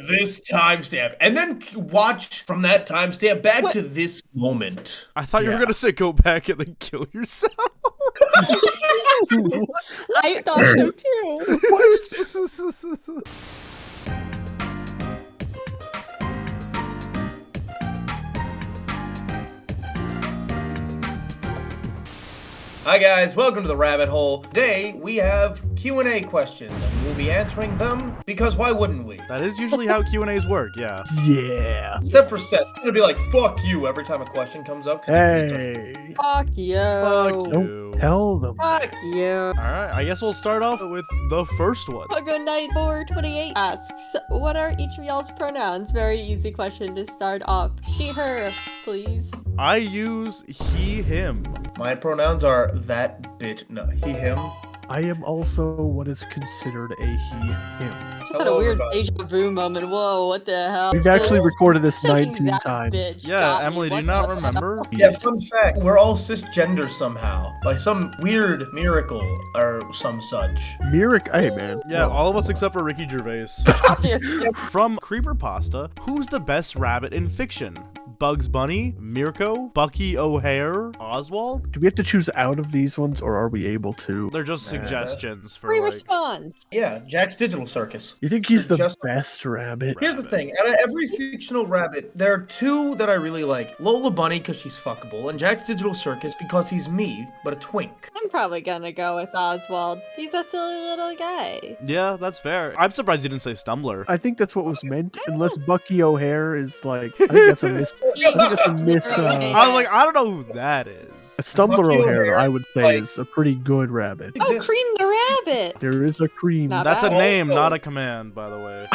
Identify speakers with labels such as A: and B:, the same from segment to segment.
A: this timestamp and then watch from that timestamp back to this moment.
B: I thought you were gonna say go back and then kill yourself.
C: I thought so too.
A: Hi guys, welcome to the Rabbit Hole. Today we have Q&A questions and we'll be answering them because why wouldn't we?
B: That is usually how Q&As work, yeah.
D: Yeah.
A: Except for Seth. He's gonna be like, fuck you every time a question comes up.
D: Hey.
C: Fuck you.
B: Fuck you.
D: Don't tell them.
C: Fuck you.
B: Alright, I guess we'll start off with the first one.
C: Good night 428 asks, what are each of y'all's pronouns? Very easy question to start off. She, her, please.
B: I use he, him.
A: My pronouns are that bitch. No, he, him.
D: I am also what is considered a he, him.
C: Just had a weird deja vu moment. Whoa, what the hell?
D: We've actually recorded this
C: Taking
D: 19
C: that
D: times.
C: bitch
B: Yeah,
C: got me.
B: Emily, do you
C: What
B: not
C: the
B: remember?
C: hell?
A: Yeah, fun fact, we're all cisgender somehow. By some weird miracle or some such.
D: Hey, man.
B: Yeah, all of us except for Ricky Gervais. From Creeperpasta, who's the best rabbit in fiction? Bugs Bunny, Mirko, Bucky O'Hare, Oswald?
D: Do we have to choose out of these ones, or are we able to?
B: They're just suggestions for
C: Free
B: like...
C: response.
A: Yeah, Jack's Digital Circus.
D: You think he's the
A: Just-
D: best rabbit?
A: Here's the thing, out of every fictional rabbit, there are two that I really like. Lola Bunny, because she's fuckable, and Jack's Digital Circus, because he's me, but a twink.
C: I'm probably gonna go with Oswald. He's a silly little guy.
B: Yeah, that's fair. I'm surprised you didn't say Stumbler.
D: I think that's what was meant, unless Bucky O'Hare is like, I think that's a miss. I think that's a miss.
B: I was like, I don't know who that is.
D: Stumbler
A: Bucky
D: O'Hare,
A: O'Hare,
D: I would say,
A: like-
D: is a pretty good rabbit.
C: Oh, Cream the Rabbit.
D: There is a cream.
C: Not
B: That's a
C: bad.
B: name, not a command, by the way.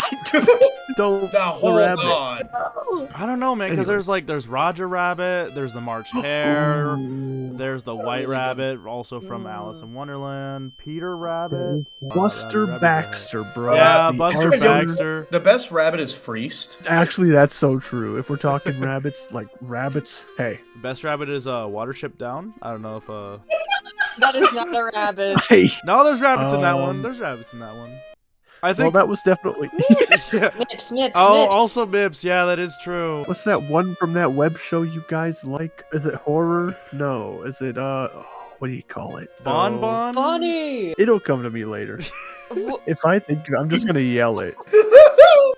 D: Don't
A: Now
D: the
A: hold
D: rabbit.
A: on.
C: Oh,
B: I don't know, man, because there's Roger Rabbit, there's the March Hare,
D: Ooh.
B: there's the White Rabbit, also from Alice in Wonderland, Peter Rabbit,
D: Buster
B: Rabbit,
D: Baxter, bro.
B: Yeah,
D: The
B: Buster
D: Arthur-
B: Baxter.
A: The best rabbit is Freest.
D: Actually, that's so true. If we're talking rabbits, like rabbits, hey.
B: The best rabbit is Watership Down. I don't know if
C: that is not a rabbit.
D: Hey.
B: No, there's rabbits in that one.
D: Um,
B: There's rabbits in that one. I
D: Well,
B: think.
D: that was definitely.
C: Mips, Mips,
B: Oh,
C: Mips.
B: also Mips. Yeah, that is true.
D: What's that one from that web show you guys like? Is it horror? No. Is it what do you call it?
B: Bon
D: Oh,
B: Bon.
C: Funny.
D: It'll come to me later. If I think I'm just gonna yell it.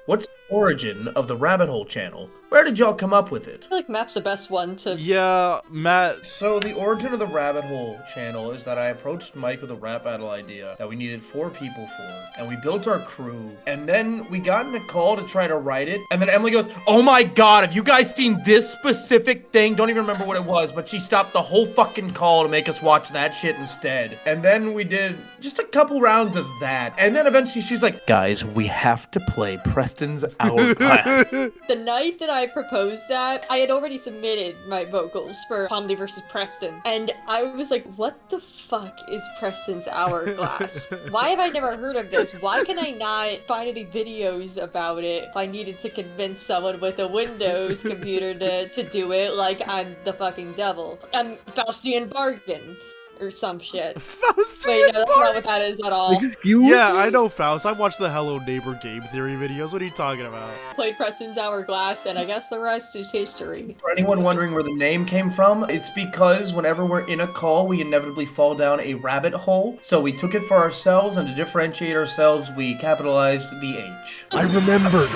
A: What's the origin of the Rabbit Hole channel? Where did y'all come up with it?
C: I feel like Matt's the best one to.
B: Yeah, Matt.
A: So the origin of the Rabbit Hole channel is that I approached Mike with a rap battle idea that we needed 4 people for, and we built our crew, and then we got in a call to try to write it, and then Emily goes, oh my god, have you guys seen this specific thing? Don't even remember what it was, but she stopped the whole fucking call to make us watch that shit instead. And then we did just a couple rounds of that, and then eventually she's like, guys, we have to play Prestons Hourglass.
C: The night that I proposed that, I had already submitted my vocals for Comedy vs. Preston, and I was like, what the fuck is Preston's Hourglass? Why have I never heard of this? Why can I not find any videos about it if I needed to convince someone with a Windows computer to do it like I'm the fucking devil? I'm Faustian Bargain. Or some shit.
B: Faustian
C: Wait, no, that's not
B: Bargain.
C: what that is at all.
D: Excuse?
B: Yeah, I know Faust. I watched the Hello Neighbor game theory videos. What are you talking about?
C: Played Preston's Hourglass, and I guess the rest is history.
A: For anyone wondering where the name came from, it's because whenever we're in a call, we inevitably fall down a rabbit hole. So we took it for ourselves, and to differentiate ourselves, we capitalized the H.
D: I remembered.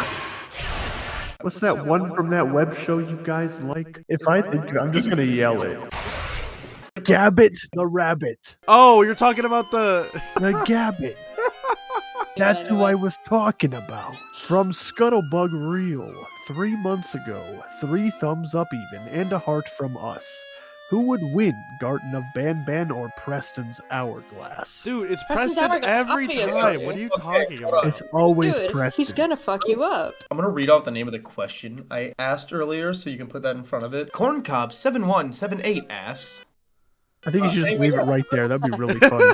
D: What's that one from that web show you guys like? If I think I'm just gonna yell it. Gabbit the rabbit.
B: Oh, you're talking about the...
D: The Gabbit. That's who I was talking about. From Scuttlebug Reel. 3 months ago. 3 thumbs up even, and a heart from us. Who would win, Garten of Ban or Preston's Hourglass?
B: Dude, it's
C: Preston's
B: Preston
C: Hourglass,
B: every
C: obviously.
B: time. What are you talking
A: hold on.
B: about?
D: It's always
C: Dude,
D: Preston.
C: he's gonna fuck you up.
A: I'm gonna read off the name of the question I asked earlier, so you can put that in front of it. Corncob7178 asks,
D: I think you should just leave it right there. That'd be really fun.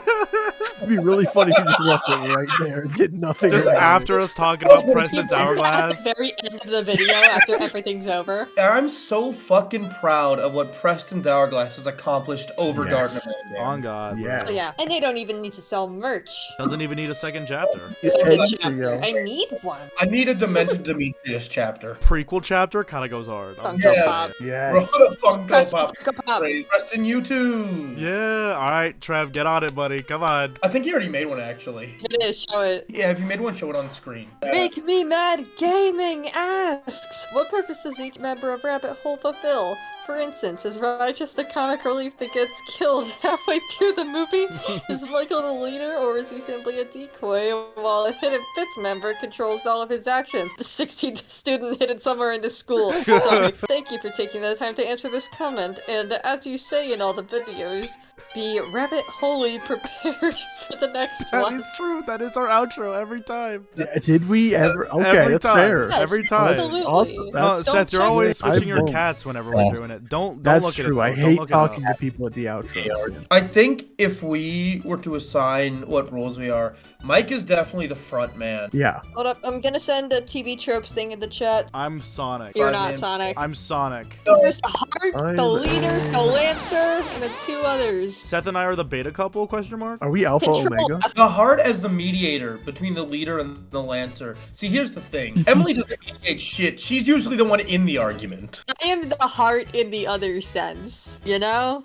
D: It'd be really funny if you just left it right there and did nothing.
B: Just
D: about it.
B: after us talking about Prestons
C: At
B: Hourglass.
C: the very end of the video, after everything's over.
A: I'm so fucking proud of what Prestons Hourglass has accomplished over
D: Yes.
A: Darkness.
B: On God.
D: Yeah.
C: Oh, yeah, and they don't even need to sell merch.
B: Doesn't even need a second chapter.
C: Second
D: there you
C: chapter.
D: go.
C: I need one.
A: I need a Demented Demetrius chapter.
B: Prequel chapter kind of goes hard. I'm
C: Funko
B: just
C: Pop.
B: saying.
A: Bro,
D: Yes.
A: the Funko
C: Press
A: Pop.
C: Funko Pop.
A: Preston, you too.
B: Yeah. All right, Trev, get on it, buddy. Come on.
A: I think you already made one, actually.
C: It is, show it.
A: Yeah, if you made one, show it on the screen.
C: Make Me Mad Gaming asks, what purpose does each member of RabbitHole fulfill? For instance, is Righteous the comic relief that gets killed halfway through the movie? Is Michael the leader, or is he simply a decoy while a hidden fifth member controls all of his actions? The 16th student hidden somewhere in the school. Sorry. Thank you for taking the time to answer this comment, and as you say in all the videos, be RabbitHole prepared for the next
B: That
C: one.
B: is true. That is our outro every time.
D: Yeah, did we ever? Okay,
B: Every
D: that's
B: time.
D: fair.
C: Yes,
B: Every time.
C: Absolutely.
D: Awesome. That's-
B: Seth, you're
C: check
B: always
C: it.
B: switching
D: I
B: your
D: won't.
B: cats whenever we're doing it. Don't
D: That's
B: look at
D: true.
B: it.
D: I
B: though. Don't
D: hate
B: look
D: talking
B: it up.
D: to people at the outro.
A: I think if we were to assign what roles we are, Mike is definitely the front man.
D: Yeah.
C: Hold up, I'm gonna send a TV tropes thing in the chat.
B: I'm Sonic.
C: You're
A: Fine,
C: not
A: man.
C: Sonic.
B: I'm Sonic.
C: There's the Heart,
D: I'm-
C: the Leader, the Lancer, and the two others.
B: Seth and I are the beta couple? Question mark.
D: Are we Alpha
C: Control
D: Omega?
A: The heart as the mediator between the leader and the lancer. See, here's the thing. Emily doesn't mediate shit. She's usually the one in the argument.
C: I am the heart in the other sense, you know?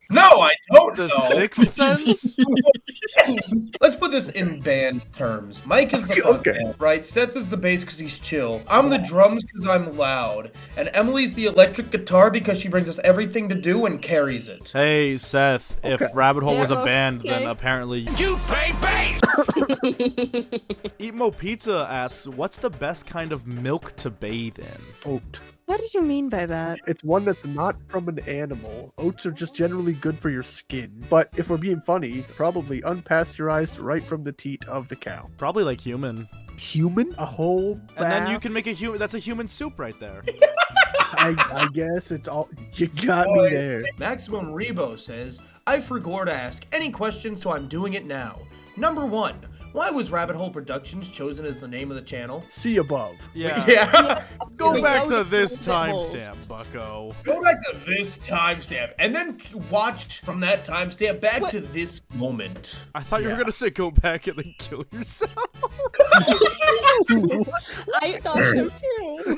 A: No, I don't
B: The
A: know.
B: Sixth Sense.
A: Let's put this in band terms. Mike is the front
D: Okay.
A: man, right? Seth is the bass because he's chill. I'm the drums because I'm loud. And Emily's the electric guitar because she brings us everything to do and carries it.
B: Hey Seth, if
D: Okay.
B: RabbitHole was a
C: Yeah,
B: band, then
C: okay.
B: apparently
A: You pay bass!
B: EatMoPizza asks, "What's the best kind of milk to bathe in?"
D: Oat.
C: What did you mean by that?
D: It's one that's not from an animal. Oats are just generally good for your skin. But if we're being funny, probably unpasteurized right from the teat of the cow.
B: Probably like human.
D: Human? A whole
B: And then you
D: bath?
B: can make a human. That's a human soup right there.
D: I guess it's all. You got me there.
A: Maximum Rebo says, I forgot to ask any questions, so I'm doing it now. Number 1. Why was RabbitHole Productions chosen as the name of the channel?
D: See above.
B: Yeah.
A: Yeah.
B: Go
C: We
B: back
C: go
B: to this
C: RabbitHoles.
B: timestamp, bucko.
A: Go back to this timestamp and then watch from that timestamp back
C: What?
A: to this moment.
B: I thought you were
D: Yeah.
B: gonna say go back and then kill yourself.
C: I thought so too.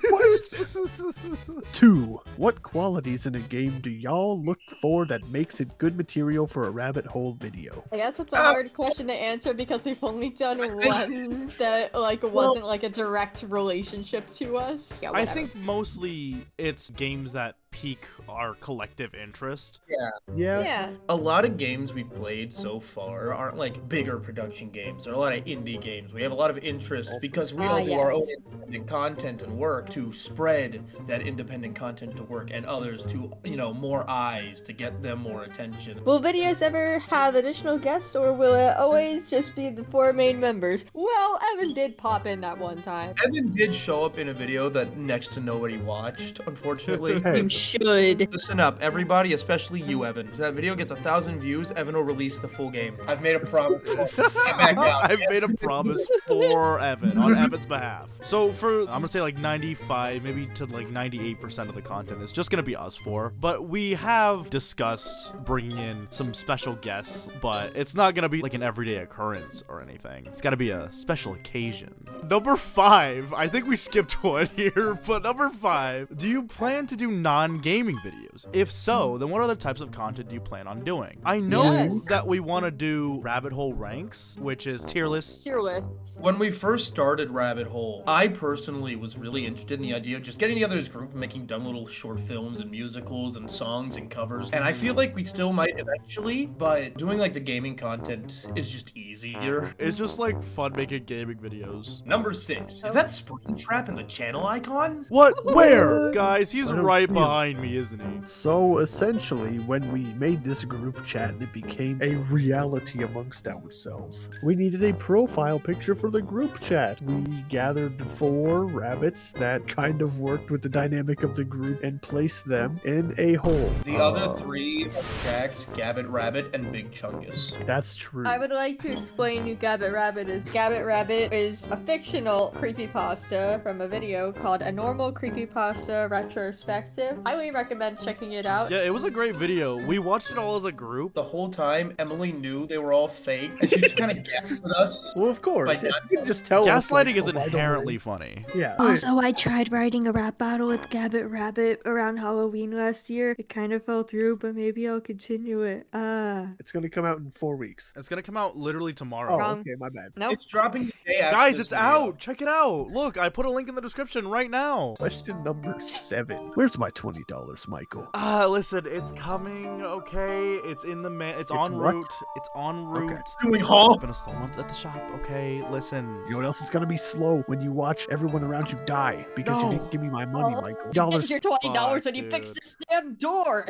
D: 2. What qualities in a game do y'all look for that makes it good material for a RabbitHole video?
C: I guess it's a hard question to answer because we've only done one that wasn't like a direct relationship to us. Yeah,
B: I
C: whatever.
B: think mostly it's games that pique our collective interest.
D: Yeah.
C: Yeah.
A: A lot of games we've played so far aren't like bigger production games. They're a lot of indie games. We have a lot of interest because we all do our own
C: yes.
A: independent content and work to spread that independent content to work and others to, more eyes to get them more attention.
C: Will videos ever have additional guests, or will it always just be the 4 main members? Well, Evan did pop in that one time.
A: Evan did show up in a video that next to nobody watched, unfortunately.
D: Hey.
C: You should.
A: Listen up, everybody, especially you, Evan. If that video gets 1,000 views, Evan will release the full game. I've made a promise. I backed out.
B: I've made a promise for Evan on Evan's behalf. So for I'm gonna say like 95, maybe to like 98% of the content is just gonna be us four. But we have discussed bringing in some special guests, but it's not gonna be like an everyday occurrence or anything. It's gotta be a special occasion. Number 5, I think we skipped one here, but number 5, do you plan to do non-gaming videos? If so, then what other types of content do you plan on doing? I know
C: Yes.
B: that we want to do RabbitHole ranks, which is tier lists.
C: Tier lists.
A: When we first started RabbitHole, I personally was really interested in the idea of just getting together as a group and making dumb little short films and musicals and songs and covers. And I feel like we still might eventually, but doing like the gaming content is just easier.
B: It's just like fun making gaming videos.
A: Number 6. Is that Springtrap in the channel icon?
B: What? Where? Guys, he's
D: I don't
B: right
D: see
B: behind behind me, isn't he?
D: So essentially, when we made this group chat, it became a reality amongst ourselves. We needed a profile picture for the group chat. We gathered 4 rabbits that kind of worked with the dynamic of the group and placed them in a hole.
A: The other 3 are Jax, Gabbit Rabbit, and Big Chungus.
D: That's true.
C: I would like to explain who Gabbit Rabbit is. Gabbit Rabbit is a fictional creepypasta from a video called A Normal Creepypasta Retrospective. Highly recommend checking it out.
B: Yeah, it was a great video. We watched it all as a group.
A: The whole time, Emily knew they were all fake, and she just kind of guessed with us.
D: Well, of course.
A: Like,
D: You can just tell us,
B: Gaslighting is
D: oh, by the way-
B: inherently funny.
D: Yeah.
E: Also, I tried writing a rap battle with Gabbit Rabbit around Halloween last year. It kind of fell through, but maybe I'll continue it.
D: It's going to come out in 4 weeks.
B: It's gonna come out literally tomorrow.
D: Oh,
C: Wrong.
D: okay, my bad.
C: Nope.
A: It's dropping the day after
B: Guys,
A: this
B: it's
A: video.
B: out. Check it out. Look, I put a link in the description right now.
D: Question number 7. Where's my $20, Michael?
B: Listen, it's coming, okay? It's in the it's en
D: what?
B: route. It's en route.
D: Okay.
A: Doing haul.
B: It's been a slow month at the shop, okay? Listen.
D: You know what else is going to be slow? When you watch everyone around you die because you
B: No.
D: didn't give me my money, Michael.
C: Here's your $20 and you
B: Fuck,
C: fix
B: dude.
C: this damn door.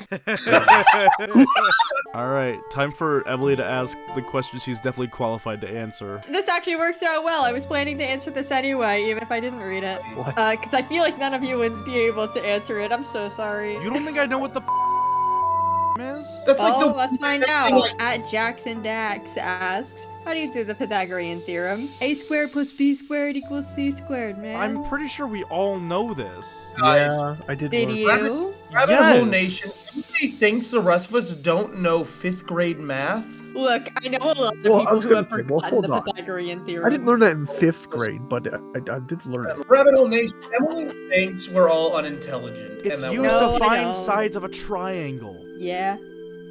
B: All right, time for Emily to ask the question she's definitely qualified to answer.
C: This actually works out well. I was planning to answer this anyway, even if I didn't read it.
D: What?
C: Because I feel like none of you would be able to answer it. I'm so sorry.
B: You don't think I know what the is?
A: That's like
C: Oh,
A: the
C: let's find
A: thing,
C: out.
A: like-
C: At Jackson Dax asks, how do you do the Pythagorean theorem? A squared plus b squared equals c squared, man.
B: I'm pretty sure we all know this.
A: Guys,
D: Yeah, I did.
C: Did
D: learn-
C: you?
A: RabbitHole
B: Yes.
A: Nation, everybody thinks the rest of us don't know 5th grade math.
C: Look, I know a lot of
D: Well, I
C: people
D: was
C: who
D: gonna
C: have
D: say, well,
C: forgotten the
D: hold on.
C: Pythagorean theorem.
D: I didn't learn that in 5th grade, but I did learn it.
A: RabbitHole Nation, Emily thinks we're all unintelligent.
B: It's
A: and that
B: used
A: we're-
C: No,
B: to
C: I
B: find
C: know.
B: sides of a triangle.
C: Yeah,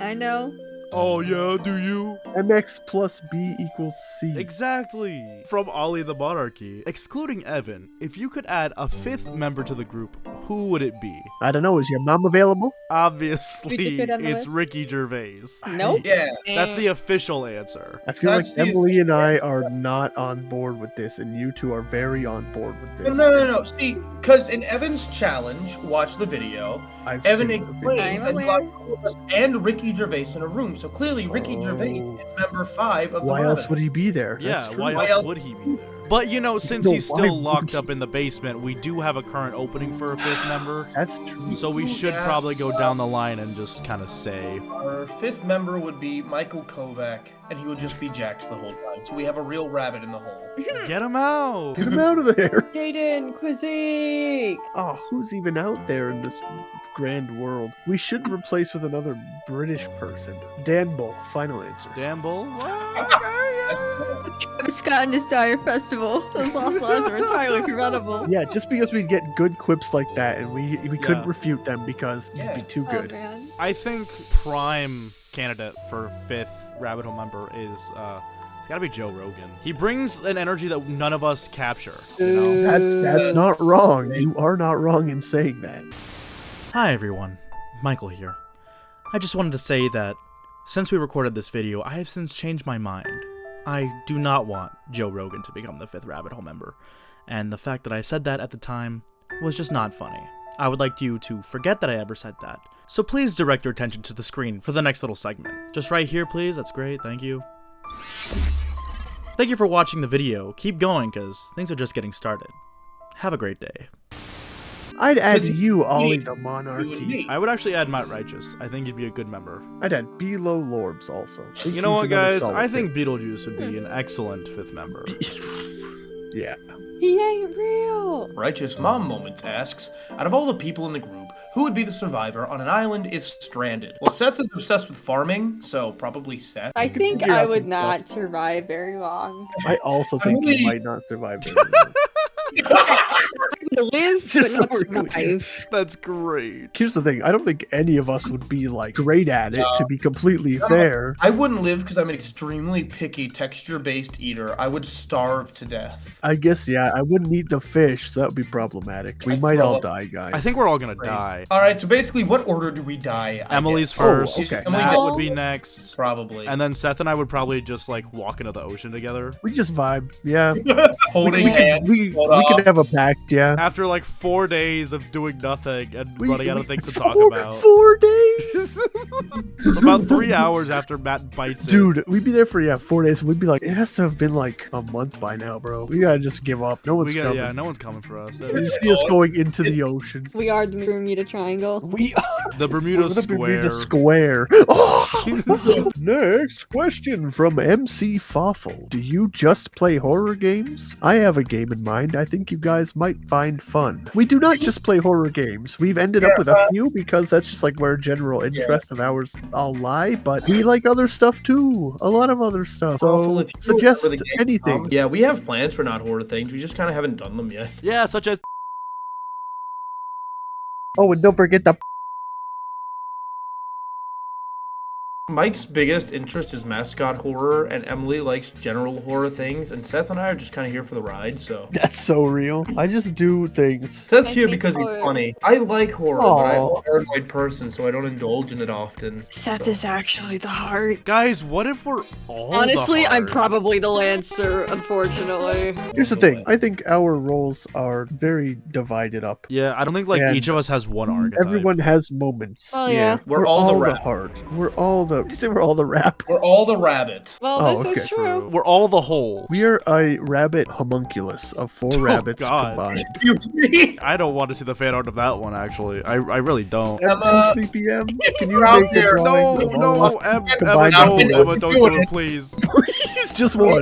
C: I know.
B: Oh yeah, do you?
D: MX plus B equals C.
B: Exactly. From Ollie the Monarchy. Excluding Evan, if you could add a 5th member to the group, who would it be?
D: I don't know. Is your mom available?
B: Obviously,
C: We just go down the
B: it's
C: list?
B: Ricky Gervais.
C: Nope.
A: Yeah.
B: That's the official answer.
D: I feel
A: That's
D: like
A: the
D: Emily and I are not on board with this, and you two are very on board with
A: No,
D: this.
A: no. See, because in Evan's challenge, watch the video,
D: I've
A: Evan
D: seen the video.
A: explains
C: I'm
A: that you
C: aware.
A: got all of us and Ricky Gervais in a room. So clearly, Ricky Gervais is member 5 of the
D: Why else
A: Rabbit.
D: would he be there?
B: Yeah,
D: That's true.
B: why
A: Why
B: else
A: else-
B: would he be there? But you know, since
D: No,
B: he's
D: why
B: still
D: would
B: locked
D: he?
B: up in the basement, we do have a current opening for a 5th member.
D: That's true.
B: So we should
A: Yeah.
B: probably go down the line and just kind of say,
A: Our 5th member would be Michael Kovac, and he would just be Jax the whole time. So we have a real rabbit in the hole.
B: get him out.
D: Get him out of there.
C: Jaden, Quizzy.
D: Oh, who's even out there in this grand world? We should replace with another British person. Dan Bull, final answer.
B: Damble.
C: Travis Scott and his Dire Festival. Those lost lives are entirely preventable.
D: Yeah, just because we get good quips like that, and we couldn't
B: Yeah.
D: refute them because
A: Yeah.
D: it'd be too
C: Oh
D: good.
C: man.
B: I think prime candidate for 5th rabbit hole member is it's gotta be Joe Rogan. He brings an energy that none of us capture. You know?
D: That's not wrong. You are not wrong in saying that.
B: Hi everyone, Michael here. I just wanted to say that since we recorded this video, I have since changed my mind. I do not want Joe Rogan to become the 5th rabbit hole member, and the fact that I said that at the time was just not funny. I would like you to forget that I ever said that. So please direct your attention to the screen for the next little segment. Just right here, please. That's great. Thank you. Thank you for watching the video. Keep going, because things are just getting started. Have a great day.
D: I'd add
A: Because
D: you, Ollie
A: me-
D: the
A: You and
D: Monarchy.
A: me.
B: I would actually add Matt Righteous. I think he'd be a good member.
D: I'd add Below Lorbs also.
B: You know what, guys? I think Beetlejuice would be an excellent 5th member.
D: Yeah.
C: He ain't real.
A: Righteous Mom Moments asks, out of all the people in the group, who would be the survivor on an island if stranded? Well, Seth is obsessed with farming, so probably Seth.
C: I think
D: figure
C: I
D: out
C: would
D: some
C: not survive very long.
D: I also think
A: Emily-
D: you might not survive very long.
C: I'm gonna live,
D: Just
C: but not
D: so we're clear.
C: survive.
B: That's great.
D: Here's the thing. I don't think any of us would be like great at it, to be completely
A: No.
D: fair.
A: I wouldn't live because I'm an extremely picky, texture-based eater. I would starve to death.
D: I guess, yeah, I wouldn't eat the fish, so that would be problematic. We
A: I'd
D: might
A: throw
D: all
A: up.
D: die, guys.
B: I think we're all gonna
A: Crazy.
B: die.
A: All right, so basically, what order do we die? I
B: Emily's
A: guess?
B: first.
D: okay.
A: Emily
B: Matt
A: go-
B: would be next.
A: Probably.
B: And then Seth and I would probably just like walk into the ocean together.
D: we just vibe. Yeah.
A: Holding
C: Yeah.
A: hands.
D: We
A: hold
D: could
A: off.
D: have a pact, yeah.
B: after like 4 days of doing nothing and running out of things to talk about.
D: 4 days?
B: About 3 hours after Matt bites it.
D: Dude, we'd be there for 4 days. We'd be like, it has to have been like a month by now, bro. We gotta just give up. No one's coming.
B: Yeah, no one's coming for us.
D: You see us going into the ocean.
C: We are the Bermuda Triangle.
D: We are
B: The Bermuda
D: the
B: Square.
D: Bermuda Square. Oh! Next question from MC Fawful. Do you just play horror games? I have a game in mind I think you guys might find fun. We do not just play horror games. We've ended up with a few because that's just like where general interest of ours all lie, but we like other stuff too. A lot of other stuff. So suggest anything.
A: Yeah, we have plans for not horror things. We just kind of haven't done them yet.
B: Yeah, such as
D: Oh, and don't forget the
A: Mike's biggest interest is mascot horror, and Emily likes general horror things, and Seth and I are just kind of here for the ride, so.
D: That's so real. I just do things.
A: Seth's
C: I
A: here
C: think
A: because he's
C: horror.
A: funny. I like horror, but I'm
D: Aw.
A: a paranoid person, so I don't indulge in it often.
E: Seth is actually the heart.
B: guys, what if we're all
C: Honestly,
B: the
C: I'm
B: heart?
C: probably the Lancer, unfortunately.
D: Here's the thing. I think our roles are very divided up.
B: Yeah, I don't think like
D: And
B: each of us has one archetype.
D: Everyone has moments.
C: Oh, yeah.
A: We're all the
D: the
A: rap.
D: heart. We're all the. Did you say we're all the rap?
A: We're all the rabbit.
C: Well,
D: Oh,
C: this
D: okay.
C: is true.
B: We're all the whole.
D: We are a rabbit homunculus of 4 rabbits
B: God.
D: combined.
A: Excuse me.
B: I don't want to see the fan art of that one, actually. I really don't.
A: Emma,
D: Sleepy M, can you
A: out
D: make a
A: there.
D: drawing
B: No,
D: of all
B: no,
D: us
B: Emma,
D: combined?
B: no,
A: I'm
B: Emma, don't
A: doing
B: do it,
A: it.
B: please.
D: Please, just one,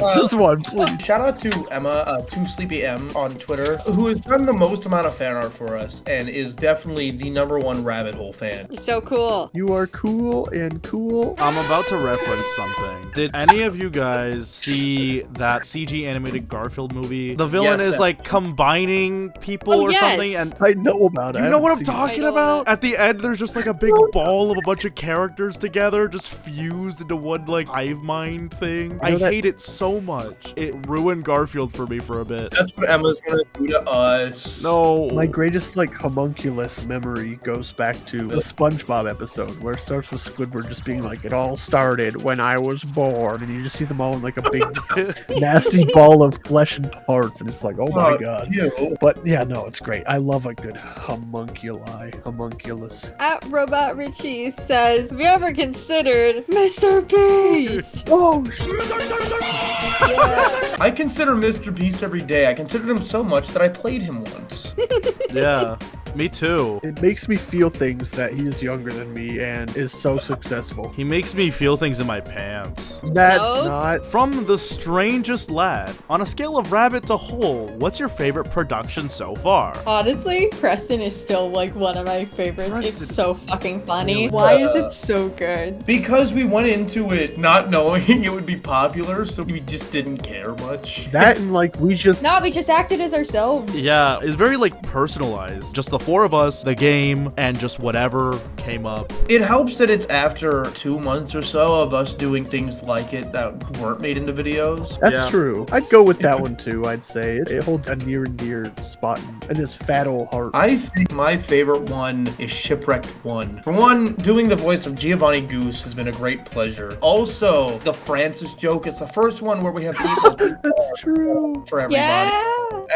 D: please.
A: Shout out to Emma, to Sleepy M on Twitter, who has done the most amount of fan art for us, and is definitely the #1 rabbit hole fan.
C: You're so cool.
D: You are cool and cool.
B: I'm about to reference something. Did any of you guys see that CG animated Garfield movie? The villain
A: Yes,
B: is
A: Seth.
B: like combining people
C: Oh,
B: or
C: yes.
B: something, and
D: I know about it.
B: you
D: I
B: know what I'm
D: haven't seen it.
B: talking
C: I know
B: about?
C: that.
B: At the end, there's just like a big ball of a bunch of characters together, just fused into one like hive mind thing.
D: You
B: I
D: know that-
B: hate it so much. It ruined Garfield for me for a bit.
A: That's what Emma's gonna do to us.
B: No.
D: My greatest like homunculus memory goes back to the SpongeBob episode where it starts with Squidward just being like, "It all started when I was born," and you just see them all in like a big nasty ball of flesh and parts, and it's like, oh my god.
A: Ew.
D: But yeah, no, it's great. I love a good homunculus.
C: At Robot Richie says, have you ever considered Mr. Beast?
D: Oh,
C: Yeah.
A: I consider Mr. Beast every day. I considered him so much that I played him once.
B: Yeah. Me too.
D: it makes me feel things that he is younger than me and is so successful.
B: He makes me feel things in my pants.
D: That's
C: No.
D: not.
B: From the strangest lad, on a scale of rabbit to whole, what's your favorite production so far?
C: Honestly, Preston is still like one of my favorites.
B: Preston.
C: It's so fucking funny. Why is it so good?
A: Because we went into it not knowing it would be popular, so we just didn't care much.
D: That and like we just
C: No, we just acted as ourselves.
B: Yeah, it's very like personalized. Just the 4 of us, the game, and just whatever came up.
A: It helps that it's after 2 months or so of us doing things like it that weren't made into videos.
D: That's
B: Yeah.
D: true. I'd go with that one too. I'd say it holds a near and dear spot in his fat old heart.
A: I think my favorite one is Shipwrecked 1. For one, doing the voice of Giovanni Goose has been a great pleasure. Also, the Francis joke. It's the first one where we have people
D: That's true.
A: for everybody.
C: Yeah.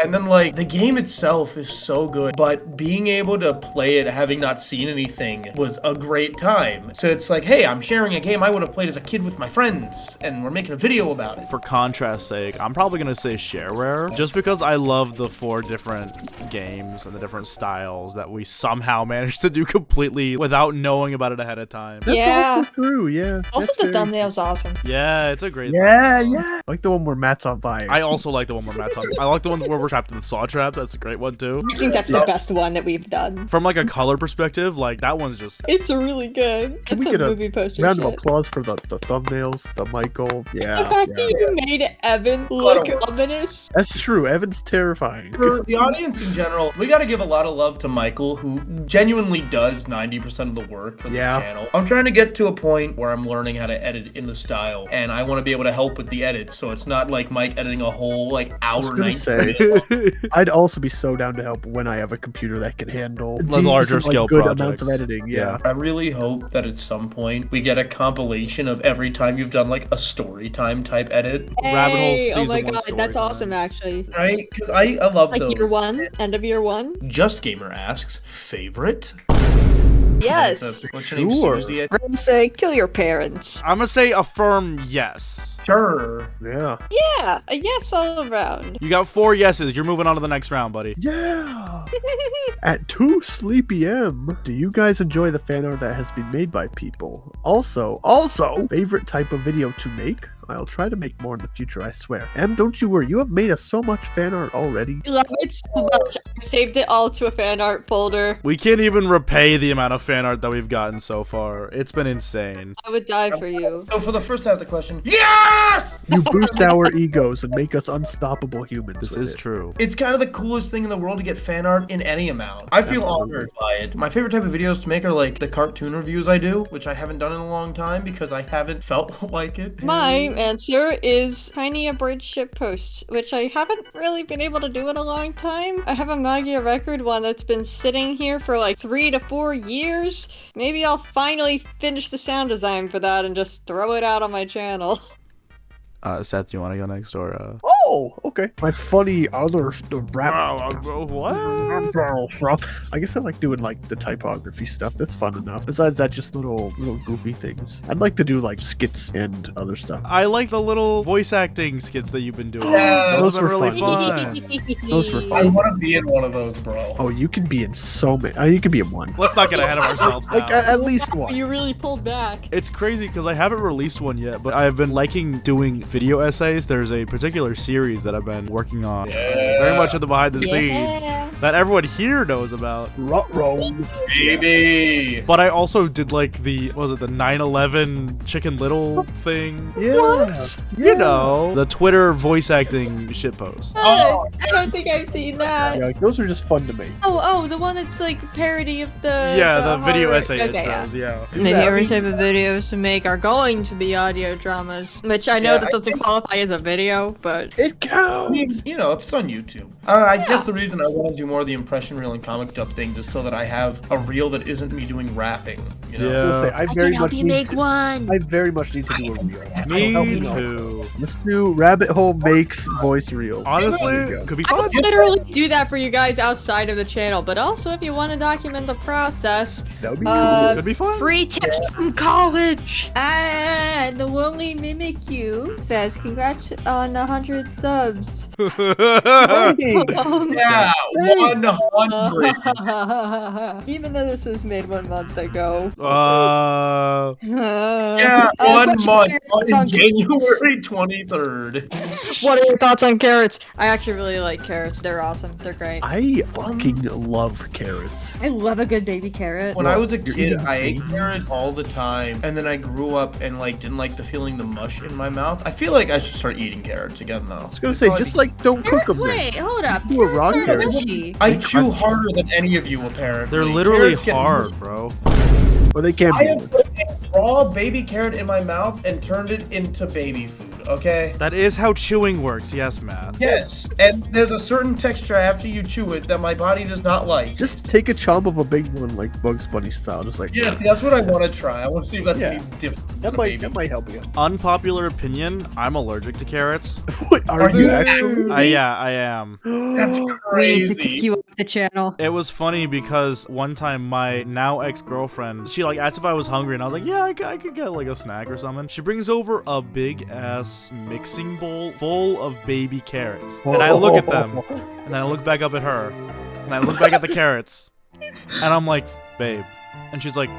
A: And then, like, the game itself is so good, but being able to play it having not seen anything was a great time. So it's like, hey, I'm sharing a game I would have played as a kid with my friends, and we're making a video about it.
B: For contrast's sake, I'm probably gonna say Shareware, just because I love the 4 different games and the different styles that we somehow managed to do completely without knowing about it ahead of time.
D: That's
C: Yeah.
D: also true. Yeah.
C: Also,
D: that's
C: the
D: very-
C: thumbnail's awesome.
B: Yeah, it's a great
D: Yeah, yeah. Like the one where Matt's on fire.
B: I also like the one where Matt's on. I like the one where we're trapped in the saw traps. That's a great one too.
C: I think that's the best one that we've done.
B: From like a color perspective, like that one's just
C: It's really good.
D: Can
C: It's
D: we
C: a
D: get a
C: movie poster
D: Round of
C: shit.
D: applause for the thumbnails, the Michael.
C: The
D: Yeah,
C: fact
D: yeah.
C: that you made Evan look
A: of work.
C: ominous.
D: That's true. Evan's terrifying.
A: For the audience in general, we gotta give a lot of love to Michael, who genuinely does 90% of the work for this
D: Yeah.
A: channel. I'm trying to get to a point where I'm learning how to edit in the style, and I want to be able to help with the edits, so it's not like Mike editing a whole, like,
D: I was
A: hour
D: gonna
A: 90
D: say,
A: minute
D: I'd also be so down to help when I have a computer that can handle
B: The larger
D: decent,
B: scale
D: good
B: projects.
D: amounts of editing. Yeah.
A: I really hope that at some point we get a compilation of every time you've done like a story time type edit,
B: RabbitHoles
C: Hey, oh
B: season
C: my
B: 1
C: god,
B: story
C: that's awesome
B: times.
C: actually.
A: right? Because I love
C: Like
A: those.
C: year 1 and end of year 1?
A: Just Gamer asks, favorite?
C: Yes.
A: What's your name?
D: Sure.
A: Susie?
C: I'm gonna say kill your parents.
B: I'm gonna say a firm yes.
A: Sure.
D: Yeah.
C: Yeah, a yes all around.
B: You got 4 yeses. You're moving on to the next round, buddy.
D: Yeah. At 2 sleepy M, do you guys enjoy the fan art that has been made by people? Also, favorite type of video to make? I'll try to make more in the future, I swear. M, don't you worry, you have made us so much fan art already.
C: I love it so much. I've saved it all to a fan art folder.
B: We can't even repay the amount of fan art that we've gotten so far. It's been insane.
C: I would die for you.
A: So for the first half of the question, yes!
D: You boost our egos and make us unstoppable humans.
B: This
D: with
B: is
D: it.
B: true.
A: It's kind of the coolest thing in the world to get fan art in any amount. I feel
D: Absolutely.
A: honored by it. My favorite type of videos to make are like the cartoon reviews I do, which I haven't done in a long time because I haven't felt like it.
C: My answer is tiny abridged ship posts, which I haven't really been able to do in a long time. I have a Magia record one that's been sitting here for like 3 to 4 years. Maybe I'll finally finish the sound design for that and just throw it out on my channel.
B: Seth, do you want to go next or?
D: Oh, okay. My funny other rap.
B: What?
D: I guess I like doing like the typography stuff. That's fun enough. Besides that, just little goofy things. I'd like to do like skits and other stuff.
B: I like the little voice acting skits that you've been doing.
A: Yeah,
B: those
D: those
B: have been
D: were
B: really fun.
D: Those were
A: I
D: fun.
A: want to be in one of those, bro.
D: Oh, you can be in so many. You can be in one.
B: Let's not get ahead of ourselves now.
D: Like at least one.
C: You really pulled back.
B: It's crazy because I haven't released one yet, but I've been liking doing video essays. There's a particular series that I've been working on, very much in the behind the scenes, that everyone here knows about.
D: Ruh-roh.
A: Baby.
B: But I also did like the, what was it, the 9/11 Chicken Little thing?
D: Yeah.
C: What?
B: You know, the Twitter voice acting shitpost.
A: Oh.
C: I don't think I've seen that.
D: Yeah, those are just fun to make.
C: Oh, the one that's like parody of the
B: Yeah, the video
C: horror-
B: essay
C: Okay, yeah.
B: intros, yeah.
C: My favorite type of videos to make are going to be audio dramas, which I know
A: Yeah,
C: that doesn't qualify as a video, but
D: It
A: I
D: counts.
A: mean, you know, if it's on YouTube. I
C: Yeah.
A: guess the reason I want to do more of the impression reel and comic up things is so that I have a reel that isn't me doing rapping. You know?
B: Yeah.
D: I was gonna say, I very much need to,
E: one.
D: I very much need to do a reel. Help
B: Me
D: out.
B: too.
D: Let's do Rabbit Hole makes voice reels. There
B: Honestly,
D: you go.
B: could be
C: I
B: fun.
C: would literally do that for you guys outside of the channel, but also if you want to document the process,
D: That would be
B: Could be fun.
C: free tips from college! And the Lonely Mimic You says, congrats on 100 subs.
D: cool. Hey.
A: Yeah, 100.
C: Even though this was made 1 month ago.
A: Yeah, 1
C: what's
A: month
C: your thoughts
A: on
C: on
A: January 23rd.
C: What are your thoughts on carrots? I actually really like carrots. They're awesome. They're great.
D: I fucking love carrots.
C: I love a good baby carrot.
A: When I was a
D: You're
A: kid,
D: eating
A: I ate
D: babies?
A: carrots all the time, and then I grew up and like didn't like the feeling the mush in my mouth. I feel like I should start eating carrots again though.
D: I was gonna say, just like don't cook them.
E: Wait, hold up.
D: Do a raw
E: Carrots are
D: carrot.
E: mushy.
A: I chew harder than any of you apparently.
B: They're literally
A: Carrots get
B: hard, bro.
D: Or they can
A: I
D: be.
A: have put a raw baby carrot in my mouth and turned it into baby food, okay?
B: That is how chewing works, yes, Matt.
A: Yes, and there's a certain texture after you chew it that my body does not like.
D: Just take a chomp of a big one, like Bugs Bunny style. Just like
A: Yes, that's what I want to try. I want to see if that's
D: Yeah.
A: any different.
D: that
A: than a
D: might
A: baby.
D: that might help you.
B: Unpopular opinion, I'm allergic to carrots.
D: What, are
A: Are
D: you
A: you-
D: actually?
B: Yeah, I am.
A: That's
C: We need to
A: crazy.
C: kick you off the channel.
B: It was funny because one time my now ex-girlfriend, she like asked if I was hungry and I was like, yeah, I could get like a snack or something. She brings over a big ass mixing bowl full of baby carrots. And I look at them and then I look back up at her and I look back at the carrots and I'm like, babe. And she's like,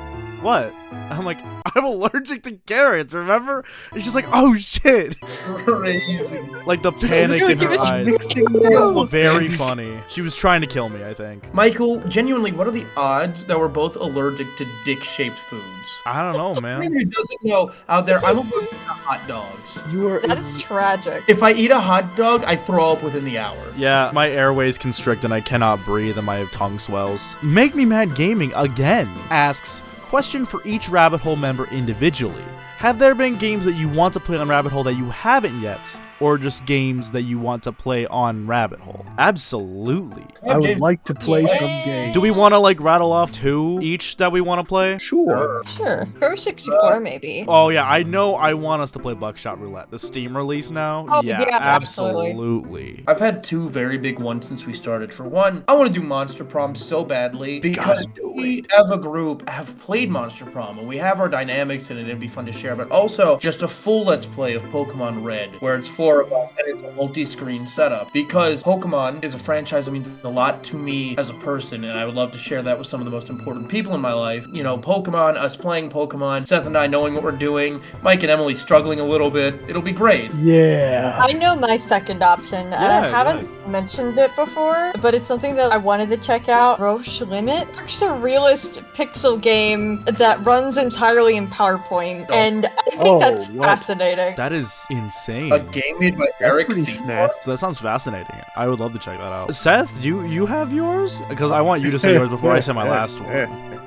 B: what? And I'm like, I'm allergic to carrots, remember? And she's like, oh shit.
A: Crazy.
B: Like the panic in her eyes.
D: Mixing
B: It
D: bowl
B: was
D: of
B: very
D: baby-
B: funny. She was trying to kill me, I think.
A: Michael, genuinely, what are the odds that we're both allergic to dick-shaped foods?
B: I don't know, man.
A: Anyone who doesn't know out there, I'm allergic to hot dogs.
D: You are.
C: That is tragic.
A: If I eat a hot dog, I throw up within the hour.
B: Yeah, my airways constrict and I cannot breathe and my tongue swells. Make Me Mad Gaming again asks, question for each rabbit hole member individually. have there been games that you want to play on Rabbit Hole that you haven't yet? Or just games that you want to play on Rabbit Hole? Absolutely.
D: I would like to play some games.
B: Do we want to like rattle off 2 each that we want to play?
D: Sure.
C: Sure. Pro 64 maybe.
B: Oh yeah, I know I want us to play Buckshot Roulette. The Steam release now?
C: Oh,
B: yeah,
C: yeah,
B: absolutely.
A: I've had 2 very big ones since we started. For one, I want to do Monster Prom so badly because we as a group have played Monster Prom and we have our dynamics in it. It'd be fun to share, but also just a full Let's Play of Pokemon Red where it's 4 of us and it's a multi-screen setup because Pokemon is a franchise that means a lot to me as a person, and I would love to share that with some of the most important people in my life. You know, Pokemon, us playing Pokemon, Seth and I knowing what we're doing, Mike and Emily struggling a little bit. It'll be great.
D: Yeah.
C: I know my second option, and I haven't mentioned it before, but it's something that I wanted to check out. Roche Limit. It's a realist pixel game that runs entirely in PowerPoint, and I think that's fascinating.
B: That is insane.
A: A game made by Eric.
D: Pretty snatched.
B: That sounds fascinating. I would love to check that out. Seth, you have yours? Because I want you to say yours before I say my last one.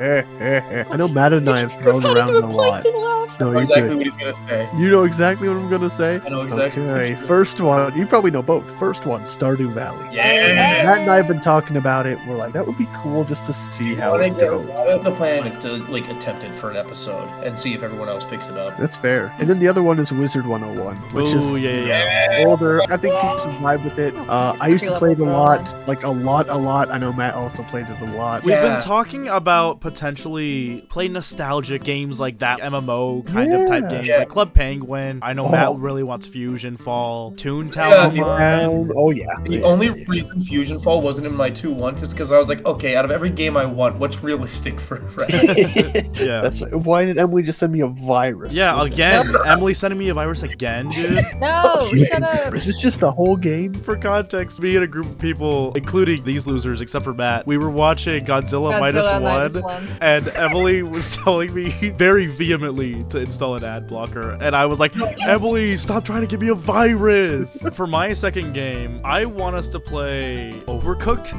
D: I know Matt and I have thrown around it a lot. No,
A: I know
D: you're
A: exactly
D: good.
A: what he's gonna say.
D: You know exactly what I'm gonna say?
A: I know exactly.
D: Okay, first one. You probably know both. First one, Stardew Valley.
A: Yeah.
D: Matt and I have been talking about it. We're like, that would be cool just to see how it goes.
A: The plan is to like attempt it for an episode and see if everyone else picks it up.
D: That's fair. And then the other one is Wizard 101, which is older. I think people can vibe with it. I used to play it a lot. Like a lot. I know Matt also played it a lot.
B: We've been talking about potentially play nostalgic games like that, MMO kind of type games, like Club Penguin. I know Matt really wants Fusion Fall, Toontown.
D: Oh yeah.
A: The only reason Fusion Fall wasn't in my 2 once is because I was like, okay, out of every game I want, what's realistic for
B: Yeah.
D: That's why did Emily just send me a virus?
B: Yeah, again. Emily sending me a virus again, dude.
C: No, shut up.
D: Is this just the whole game?
B: For context, me and a group of people, including these losers except for Matt, we were watching Godzilla Minus One, and Emily was telling me very vehemently to install an ad blocker, and I was like, Emily, stop trying to give me a virus. For my second game, I want us to play Overcooked.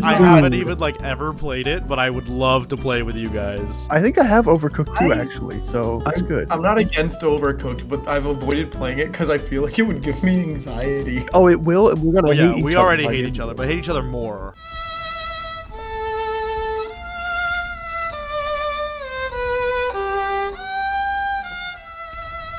B: I haven't even like ever played it, but I would love to play with you guys.
D: I think I have Overcooked too, actually, so that's good.
A: I'm not against Overcooked, but I've avoided playing it because I feel like it would give me anxiety.
D: Oh, it will, and we're gonna hate each other.
B: We already hate each other, but hate each other more.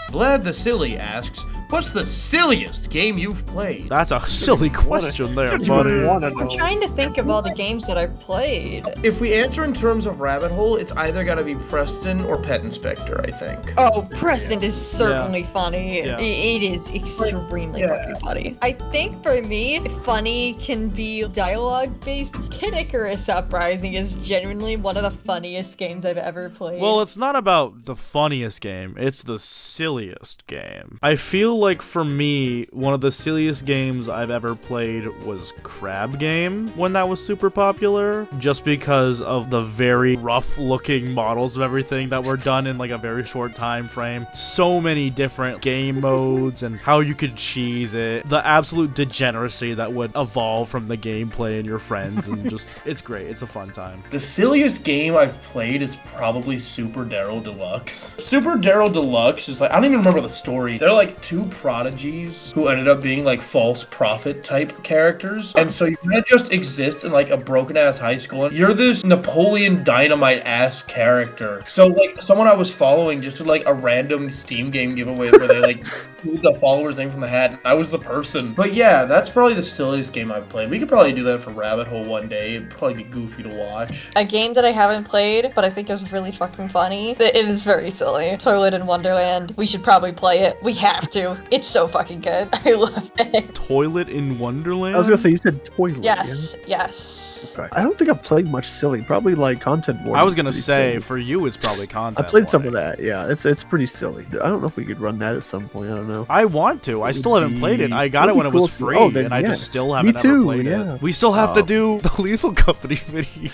A: Vlad the Silly asks, what's the silliest game you've played?
B: That's a silly question there, buddy.
C: I'm trying to think of all the games that I've played.
A: If we answer in terms of Rabbit Hole, it's either gotta be Preston or Pet Inspector, I think.
C: Oh, Preston is certainly funny.
B: Yeah.
C: It is extremely fucking funny. I think for me, funny can be dialogue-based. Kid Icarus Uprising is genuinely one of the funniest games I've ever played.
B: Well, it's not about the funniest game, it's the silliest game. I feel like for me, one of the silliest games I've ever played was Crab Game when that was super popular, just because of the very rough looking models of everything that were done in like a very short time frame. So many different game modes and how you could cheese it. The absolute degeneracy that would evolve from the gameplay and your friends, and just, it's great. It's a fun time.
A: The silliest game I've played is probably Super Daryl Deluxe. Super Daryl Deluxe is like, I don't even remember the story. They're like 2 prodigies who ended up being like false prophet type characters. And so you kind of just exist in like a broken ass high school. And you're this Napoleon Dynamite ass character. So like someone I was following just did like a random Steam game giveaway where they like pulled the follower's name from the hat. And I was the person. But yeah, that's probably the silliest game I've played. We could probably do that for Rabbit Hole one day. It'd probably be goofy to watch.
C: A game that I haven't played, but I think is really fucking funny. It is very silly. Toilet in Wonderland. We should probably play it. We have to. It's so fucking good. I love it.
B: Toilet in Wonderland?
D: I was gonna say, you said toilet.
C: Yes, yes.
D: Okay. I don't think I've played much silly. Probably like Content Warning.
B: I was gonna say,
D: silly.
B: for you, it's probably Content
D: I played some of
B: Warning.
D: that. Yeah, it's pretty silly. I don't know if we could run that at some point. I don't know.
B: I want to. I still haven't played it. I got it
D: That'd
B: when
D: be
B: it was
D: cool.
B: free,
D: Oh, then
B: and I
D: yes.
B: just still
D: Me
B: haven't ever
D: too,
B: played
D: yeah.
B: it. We still have to do the Lethal Company video.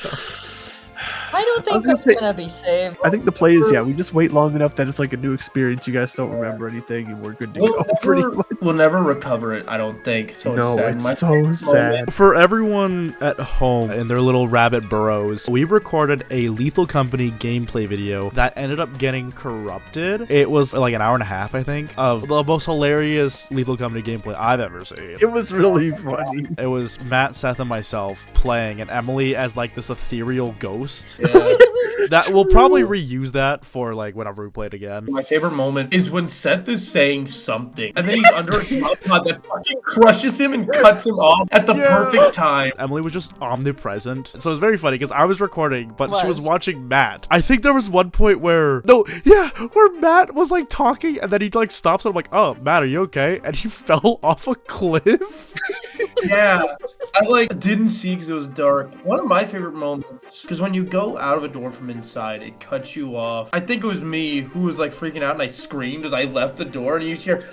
C: I don't
D: I
C: think
D: was gonna
C: that's
D: say-
C: gonna be saved.
D: I think the play is, yeah, we just wait long enough that it's like a new experience. You guys don't remember anything, and we're good to go. Pretty much.
A: We'll never recover it, I don't think. So
D: No,
A: sad.
D: it's
A: My
D: so
A: favorite
D: sad.
A: moment-
B: For everyone at home in their little rabbit burrows, we recorded a Lethal Company gameplay video that ended up getting corrupted. It was like an hour and a half, I think, of the most hilarious Lethal Company gameplay I've ever seen.
D: It was really funny.
B: It was Matt, Seth, and myself playing, and Emily as like this ethereal ghost.
A: Yeah.
B: That we'll probably reuse that for like whenever we play it again.
A: My favorite moment is when Seth is saying something, and then he's under a tripod that fucking crushes him and cuts him off at the perfect time.
B: Emily was just omnipresent. So it was very funny because I was recording, but she was
C: Was.
B: watching Matt. I think there was one point where where Matt was like talking and then he like stops and I'm like, oh, Matt, are you okay? And he fell off a cliff.
A: Yeah, I like didn't see because it was dark. One of my favorite moments, because when you go out of a door from inside, it cuts you off. I think it was me who was like freaking out and I screamed as I left the door, and you hear.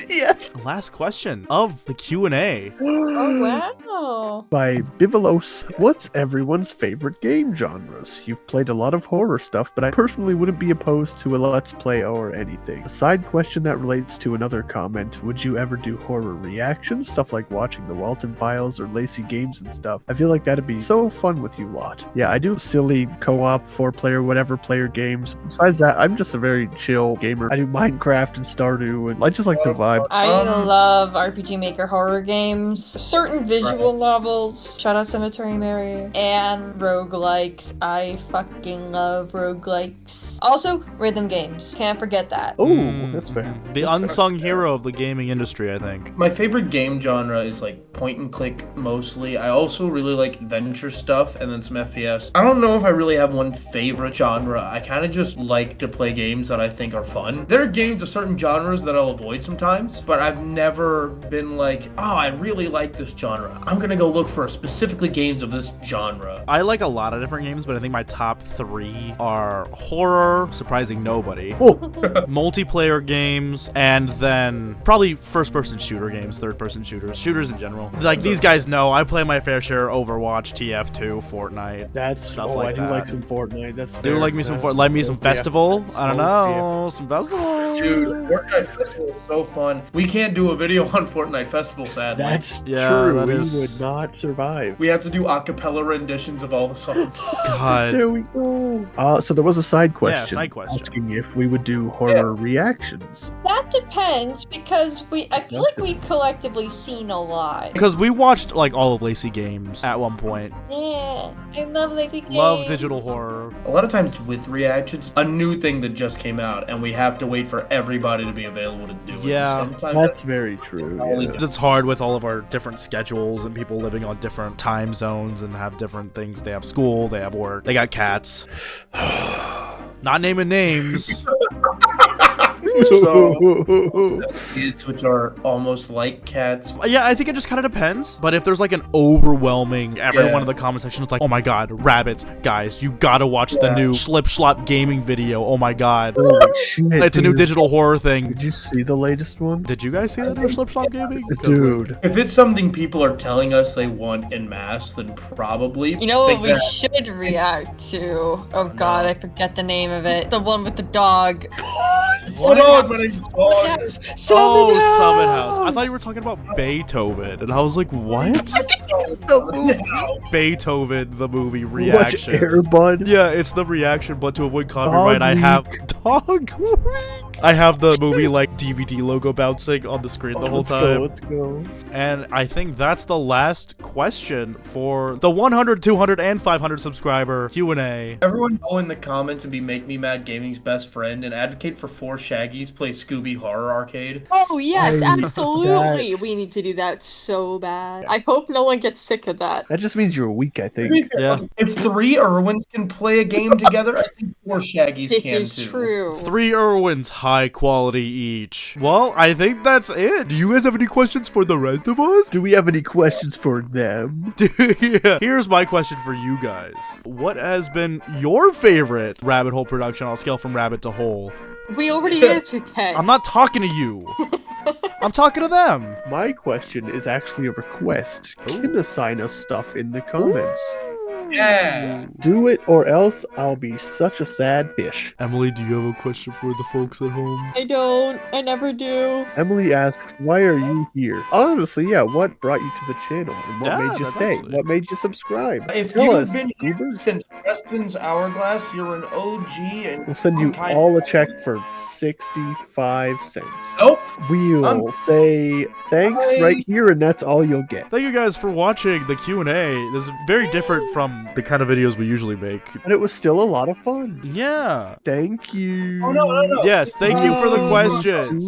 D: Yeah.
B: Last question of the Q&A.
C: Oh, wow.
D: By Bivelos, what's everyone's favorite game genres? You've played a lot of horror stuff, but I personally wouldn't be opposed to a let's play or anything. A side question that relates to another comment, would you ever do horror reactions? Stuff like watching the Walton Files or Lacey Games and stuff. I feel like that'd be so fun with you lot. Yeah, I do silly co-op, 4-player, whatever player games. Besides that, I'm just a very chill gamer. I do Minecraft and Stardew, and I just like the vibe.
C: I love RPG Maker horror games, certain visual novels, shout out Cemetery Mary, and roguelikes. I fucking love roguelikes. Also, rhythm games. Can't forget that.
D: Oh, that's fair.
B: The unsung hero of the gaming industry, I think.
A: My favorite game genre is like point and click mostly. I also really like adventure stuff and then some FPS. I don't know if I really have one favorite genre. I kind of just like to play games that I think are fun. There are games of certain genres that I'll avoid sometimes, but I've never been like, oh, I really like this genre. I'm gonna go look for specifically games of this genre.
B: I like a lot of different games, but I think my top 3 are horror, surprising nobody,
D: Oh,
B: multiplayer games, and then probably first-person shooter games, third-person shooters in general. Like these guys know I play my fair share of Overwatch, TF2, Fortnite.
D: that's
B: Stuff
D: I
B: like
D: do
B: that.
D: like some Fortnite. That's
B: Do
D: fair.
B: like me some
D: That's
B: like me some
D: cool. Yeah.
B: festival? I don't
D: Oh,
B: know, some festival.
A: Dude, Fortnite Festival is so fun. We can't do a video on Fortnite Festival, sadly.
D: That's
B: Yeah,
D: true.
B: that
D: We
B: is-
D: would not survive.
A: We have to do a cappella renditions of all the songs.
B: God.
D: There we go. So there was a side question,
B: side question.
D: asking if we would do horror reactions.
C: That depends because I feel like we've collectively seen a lot.
B: Because we watched like all of Lacey Games at one point.
C: Yeah, I love lazy games.
B: Love digital horror.
A: A lot of times with reactions, a new thing that just came out, and we have to wait for everybody to be available to do it.
B: Yeah.
A: Sometimes
D: That's very true. Yeah.
B: It's hard with all of our different schedules and people living on different time zones and have different things. They have school, they have work, they got cats. Not naming names.
A: kids, which are almost like cats.
B: Yeah, I think it just kind of depends. But if there's like an overwhelming, everyone
A: Yeah.
B: in the comment section is like, oh my god, rabbits, guys, you gotta watch the new Slip Slop gaming video. Oh my god.
D: Holy shit,
B: It's a new
D: dude.
B: digital horror thing.
D: Did you see the latest one?
B: Did you guys see that new Slip Slop gaming?
D: Dude.
A: If it's something people are telling us they want en masse, then probably.
C: You know what
A: think
C: we
A: that-
C: should react to? Oh god, I forget the name of it. The one with the dog.
A: Hold on, my name's Dog.
B: Oh, Summit House. I thought you were talking about Beethoven, and I was like, what? Beethoven, the movie
D: Watch
B: reaction.
D: Airbud.
B: Yeah, it's the reaction, but to avoid copyright, I have Dog Week. I have the movie like DVD logo bouncing on the screen the whole
D: Let's
B: time.
D: go, let's go.
B: And I think that's the last question for the 100, 200, and 500 subscriber Q&A.
A: Everyone go in the comments and be Make Me Mad Gaming's best friend and advocate for 4 Shaggies play Scooby Horror Arcade.
C: Oh yes,
D: I-
C: absolutely.
D: that-
C: We need to do that so bad. I hope no one gets sick of that.
D: That just means you're weak, I
A: To be
D: think.
A: fair,
B: Yeah.
A: If 3 Irwins can play a game together, I think 4 Shaggies
C: This
A: can
C: is
A: too.
C: true.
B: 3 Irwins, high quality each. Well, I think that's it. Do you guys have any questions for the rest of us?
D: Do we have any questions for them?
B: Yeah. Here's my question for you guys. What has been your favorite rabbit hole production on a scale from rabbit to hole?
C: We already answered that.
B: I'm not talking to you. I'm talking to them.
D: My question is actually a request. Can assign us stuff in the comments.
A: Yeah.
D: Do it or else I'll be such a sad fish.
B: Emily, do you have a question for the folks at home?
C: I don't. I never do.
D: Emily asks, why are you here? Honestly, yeah, what brought you to the channel? And what
B: Yeah,
D: made you
B: that's
D: stay?
B: actually-
D: What made you subscribe?
A: If
D: Tell
A: you've
D: us,
A: been here
D: goobers.
A: since Prestons Hourglass, you're an OG and
D: We'll send you
A: I'm kind
D: all a
A: of-
D: check for 65 cents.
A: Nope.
D: We'll say thanks
A: Bye.
D: right here, and that's all you'll get.
B: Thank you guys for watching the Q&A. This is very different from the kind of videos we usually make.
D: But it was still a lot of fun.
B: Yeah.
D: Thank you.
A: Oh no.
B: Yes, thank you for the
C: Oh.
B: questions.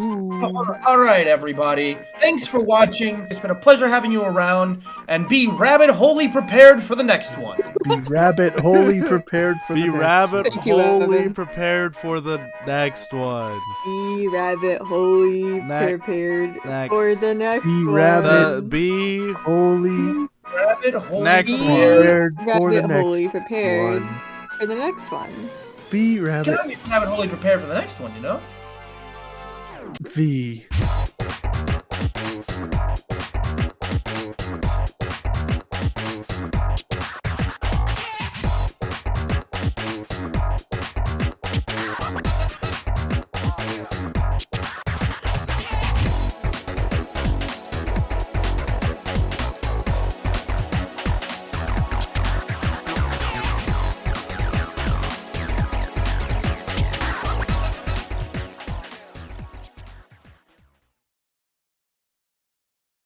A: All right, everybody. Thanks for watching. It's been a pleasure having you around, and be rabbit wholly prepared for the next one.
D: Be rabbit wholly prepared for
B: Be
D: the next
B: rabbit
C: Thank you,
B: wholly
C: Evan.
B: prepared for the next one.
C: Be rabbit wholly
B: Next.
C: prepared
B: Next.
C: for the next
D: Be
C: one.
D: rabbit.
B: Be
D: Holy
A: Rabbit wholly
B: Next one.
D: prepared for the
C: Rabbit
D: next
C: wholly prepared
D: one.
C: for the next one.
D: Be rabbit
A: Gotta be rabbit wholly prepared for the next one, you know?
D: V.